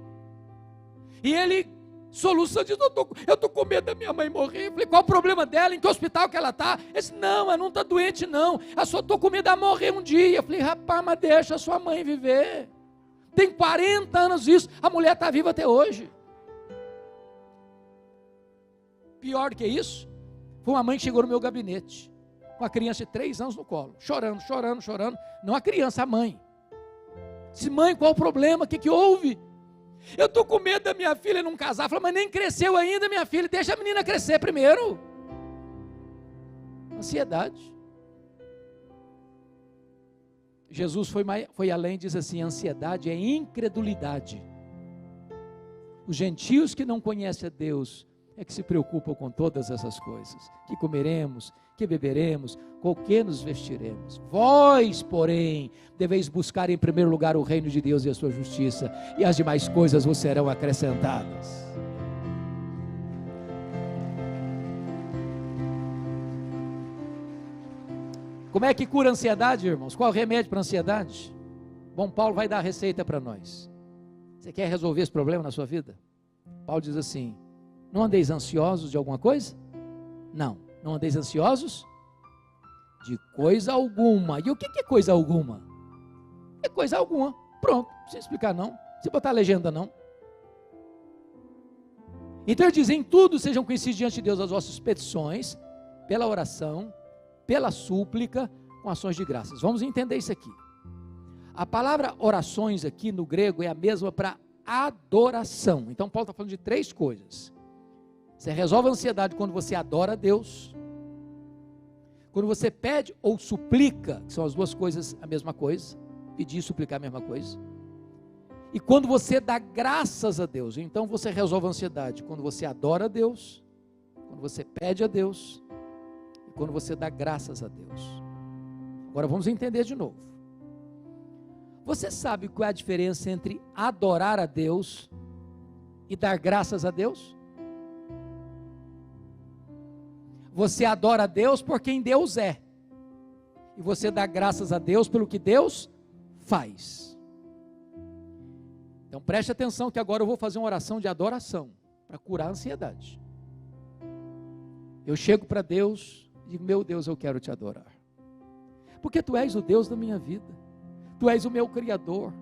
E ele soluçando, diz: eu estou com medo da minha mãe morrer. Eu falei: qual o problema dela? Em que hospital que ela está? Ele disse: não, ela não está doente não, eu só estou com medo dela morrer um dia. Eu falei: rapaz, mas deixa a sua mãe viver. Tem 40 anos isso, a mulher está viva até hoje. Pior que isso, foi uma mãe que chegou no meu gabinete, com a criança de 3 anos no colo, chorando, não a criança, a mãe. Disse: mãe, qual o problema? O que houve? Eu estou com medo da minha filha não casar. Falei: mas nem cresceu ainda, minha filha, deixa a menina crescer primeiro. Ansiedade. Jesus foi além e diz assim: ansiedade é incredulidade. Os gentios que não conhecem a Deus é que se preocupam com todas essas coisas: que comeremos, que beberemos, com que nos vestiremos. Vós, porém, deveis buscar em primeiro lugar o reino de Deus e a sua justiça, e as demais coisas vos serão acrescentadas. Como é que cura a ansiedade, irmãos? Qual é o remédio para a ansiedade? Bom, Paulo vai dar a receita para nós. Você quer resolver esse problema na sua vida? Paulo diz assim: não andeis ansiosos de alguma coisa? Não andeis ansiosos de coisa alguma. E o que é coisa alguma? É coisa alguma, pronto, não precisa explicar não, não precisa botar a legenda não. Então ele diz: em tudo sejam conhecidos diante de Deus as vossas petições, pela oração, pela súplica, com ações de graças. Vamos entender isso aqui. A palavra orações aqui no grego é a mesma para adoração. Então Paulo está falando de 3 coisas. Você resolve a ansiedade quando você adora a Deus, quando você pede ou suplica, que são as duas coisas a mesma coisa, pedir e suplicar a mesma coisa, e quando você dá graças a Deus. Então você resolve a ansiedade quando você adora a Deus, quando você pede a Deus, e quando você dá graças a Deus. Agora vamos entender de novo. Você sabe qual é a diferença entre adorar a Deus e dar graças a Deus? Você adora a Deus por quem Deus é, e você dá graças a Deus pelo que Deus faz. Então preste atenção que agora eu vou fazer uma oração de adoração, para curar a ansiedade. Eu chego para Deus e digo: meu Deus, eu quero te adorar, porque Tu és o Deus da minha vida, Tu és o meu Criador,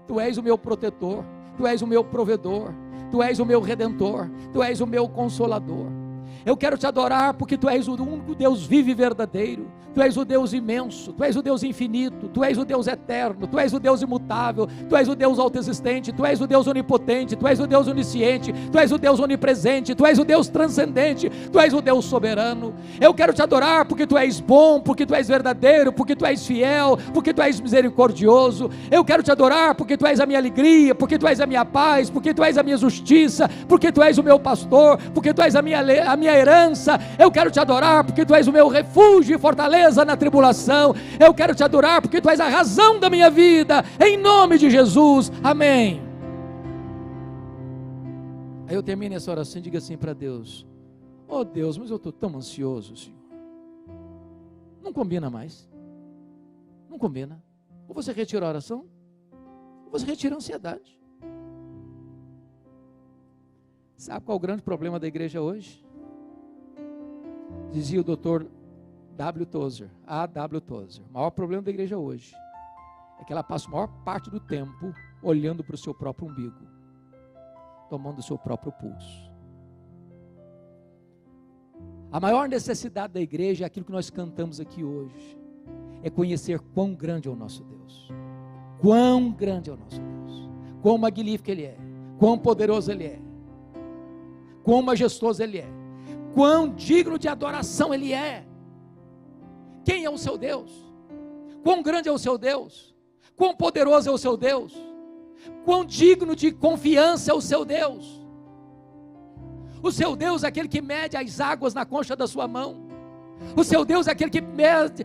Tu és o meu protetor, Tu és o meu provedor, Tu és o meu redentor, Tu és o meu consolador. Eu quero te adorar porque Tu és o único Deus vivo e verdadeiro, Tu és o Deus imenso, Tu és o Deus infinito, Tu és o Deus eterno, Tu és o Deus imutável, Tu és o Deus autoexistente, Tu és o Deus onipotente, Tu és o Deus onisciente, Tu és o Deus onipresente, Tu és o Deus transcendente, Tu és o Deus soberano. Eu quero te adorar porque Tu és bom, porque Tu és verdadeiro, porque Tu és fiel, porque Tu és misericordioso. Eu quero te adorar porque Tu és a minha alegria, porque Tu és a minha paz, porque Tu és a minha justiça, porque Tu és o meu pastor, porque Tu és a minha herança. Eu quero te adorar porque Tu és o meu refúgio e fortaleza na tribulação. Eu quero te adorar porque Tu és a razão da minha vida, em nome de Jesus, amém. Aí eu termino essa oração e digo assim para Deus: oh Deus, mas eu estou tão ansioso, Senhor. Não combina mais, não combina. Ou você retira a oração, ou você retira a ansiedade. Sabe qual é o grande problema da igreja hoje? Dizia o Dr. A.W. Tozer, o maior problema da igreja hoje é que ela passa a maior parte do tempo olhando para o seu próprio umbigo, tomando o seu próprio pulso. A maior necessidade da igreja é aquilo que nós cantamos aqui hoje, é conhecer quão grande é o nosso Deus, quão grande é o nosso Deus, quão magnífico Ele é, quão poderoso Ele é, quão majestoso Ele é, quão digno de adoração Ele é. Quem é o seu Deus? Quão grande é o seu Deus? Quão poderoso é o seu Deus? Quão digno de confiança é o seu Deus? O seu Deus é aquele que mede as águas na concha da sua mão. O seu Deus é aquele que mede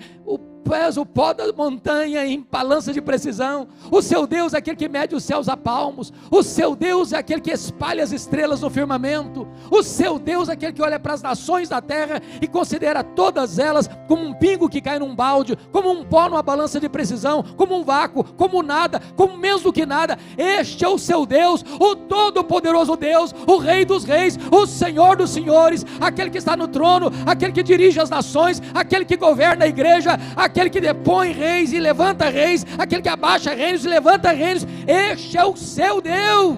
pesa o pó da montanha em balança de precisão. O seu Deus é aquele que mede os céus a palmos. O seu Deus é aquele que espalha as estrelas no firmamento. O seu Deus é aquele que olha para as nações da terra e considera todas elas como um pingo que cai num balde, como um pó numa balança de precisão, como um vácuo, como nada, como menos do que nada. Este é o seu Deus, o todo-poderoso Deus, o Rei dos reis, o Senhor dos senhores, aquele que está no trono, aquele que dirige as nações, aquele que governa a igreja, aquele que depõe reis e levanta reis, aquele que abaixa reinos e levanta reinos. Este é o seu Deus.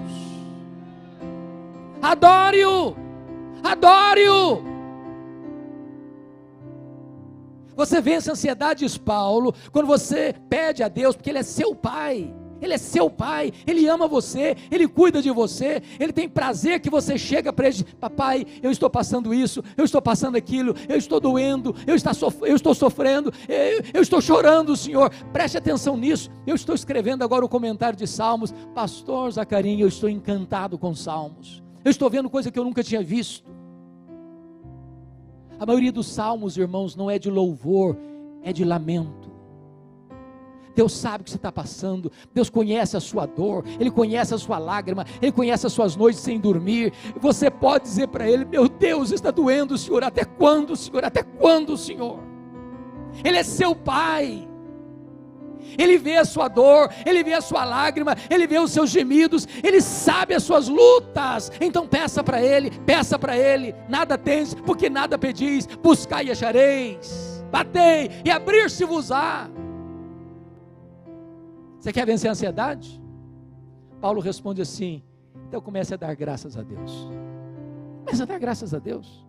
Adore-o, adore-o. Você vence a ansiedade, diz Paulo, quando você pede a Deus, porque Ele é seu Pai. Ele é seu Pai, Ele ama você, Ele cuida de você, Ele tem prazer que você chega para Ele e diz: papai, eu estou passando isso, eu estou passando aquilo, eu estou doendo, eu estou sofrendo, eu estou chorando, Senhor. Preste atenção nisso. Eu estou escrevendo agora o comentário de Salmos. Pastor Zacarinho, eu estou encantado com Salmos, eu estou vendo coisa que eu nunca tinha visto. A maioria dos salmos, irmãos, não é de louvor, é de lamento. Deus sabe o que você está passando, Deus conhece a sua dor, Ele conhece a sua lágrima, Ele conhece as suas noites sem dormir. Você pode dizer para Ele: meu Deus, está doendo, Senhor, até quando, Senhor, até quando, Senhor? Ele é seu Pai, Ele vê a sua dor, Ele vê a sua lágrima, Ele vê os seus gemidos, Ele sabe as suas lutas. Então peça para Ele, nada tens, porque nada pedis, buscai e achareis, batei e abrir-se-vos-á. Você quer vencer a ansiedade? Paulo responde assim: então comece a dar graças a Deus. Comece a dar graças a Deus.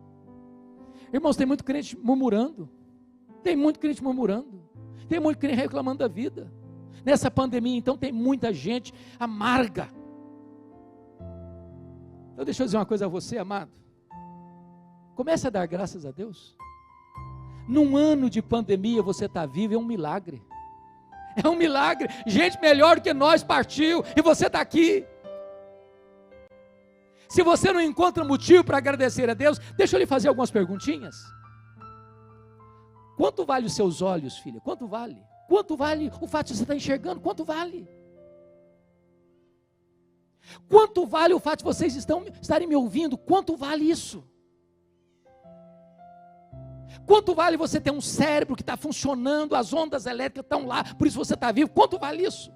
Irmãos, tem muito crente murmurando, tem muito crente reclamando da vida. Nessa pandemia, então, tem muita gente amarga. Então deixa eu dizer uma coisa a você, amado. Comece a dar graças a Deus. Num ano de pandemia você está vivo, é um milagre. É um milagre. Gente melhor que nós partiu e você está aqui. Se você não encontra motivo para agradecer a Deus, deixa eu lhe fazer algumas perguntinhas. Quanto vale os seus olhos, filha? Quanto vale? Quanto vale o fato de você estar enxergando? Quanto vale? Quanto vale o fato de vocês estarem me ouvindo? Quanto vale isso? Quanto vale você ter um cérebro que está funcionando, as ondas elétricas estão lá, por isso você está vivo? Quanto vale isso?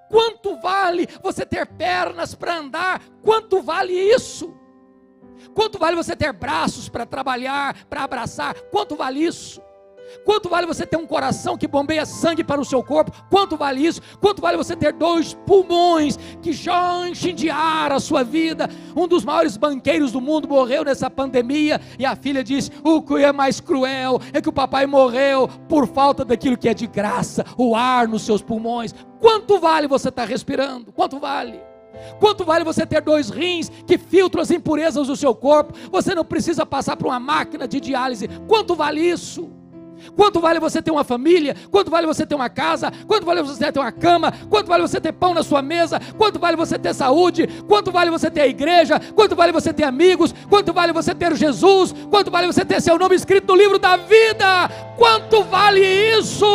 Quanto vale você ter pernas para andar? Quanto vale isso? Quanto vale você ter braços para trabalhar, para abraçar? Quanto vale isso? Quanto vale você ter um coração que bombeia sangue para o seu corpo? Quanto vale isso? Quanto vale você ter 2 pulmões que já enchem de ar a sua vida? Um dos maiores banqueiros do mundo morreu nessa pandemia, e a filha disse: o que é mais cruel é que o papai morreu por falta daquilo que é de graça, o ar nos seus pulmões. Quanto vale você estar respirando? Quanto vale? Quanto vale você ter 2 rins que filtram as impurezas do seu corpo? Você não precisa passar por uma máquina de diálise. Quanto vale isso? Quanto vale você ter uma família? Quanto vale você ter uma casa? Quanto vale você ter uma cama? Quanto vale você ter pão na sua mesa? Quanto vale você ter saúde? Quanto vale você ter a igreja? Quanto vale você ter amigos? Quanto vale você ter Jesus? Quanto vale você ter seu nome escrito no livro da vida? Quanto vale isso?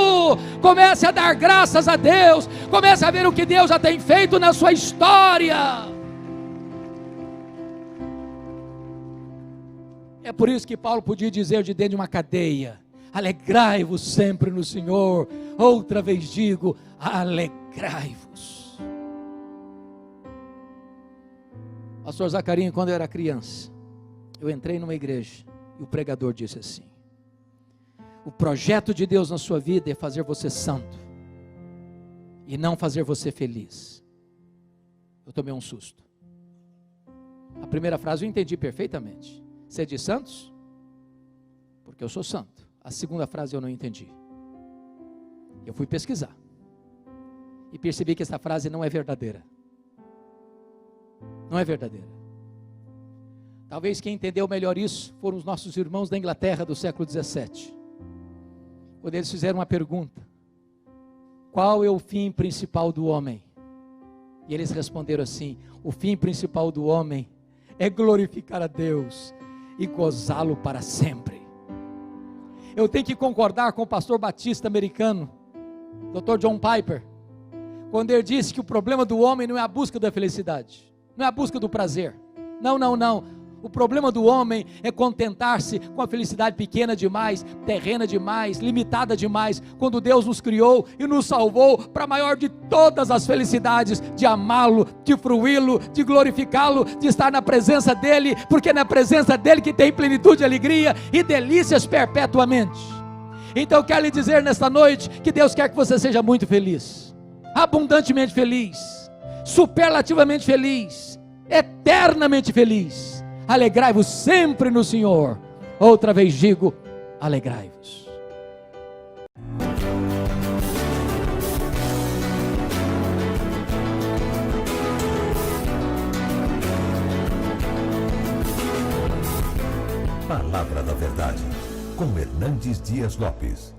Comece a dar graças a Deus. Comece a ver o que Deus já tem feito na sua história. É por isso que Paulo podia dizer de dentro de uma cadeia: alegrai-vos sempre no Senhor. Outra vez digo, alegrai-vos. Pastor Zacarinho, quando eu era criança, eu entrei numa igreja e o pregador disse assim: o projeto de Deus na sua vida é fazer você santo e não fazer você feliz. Eu tomei um susto. A primeira frase eu entendi perfeitamente: sede santos, porque eu sou santo. A segunda frase eu não entendi. Eu fui pesquisar e percebi que essa frase não é verdadeira. Não é verdadeira. Talvez quem entendeu melhor isso foram os nossos irmãos da Inglaterra do século 17. Quando eles fizeram uma pergunta: qual é o fim principal do homem? E eles responderam assim: o fim principal do homem é glorificar a Deus e gozá-lo para sempre. Eu tenho que concordar com o pastor batista americano, Dr. John Piper, quando ele disse que o problema do homem não é a busca da felicidade, não é a busca do prazer. Não, não, não. O problema do homem é contentar-se com a felicidade pequena demais, terrena demais, limitada demais, quando Deus nos criou e nos salvou para a maior de todas as felicidades, de amá-lo, de fruí-lo, de glorificá-lo, de estar na presença dEle, porque é na presença dEle que tem plenitude, alegria e delícias perpetuamente. Então eu quero lhe dizer nesta noite, que Deus quer que você seja muito feliz, abundantemente feliz, superlativamente feliz, eternamente feliz. Alegrai-vos sempre no Senhor. Outra vez digo, alegrai-vos. Palavra da Verdade, com Hernandes Dias Lopes.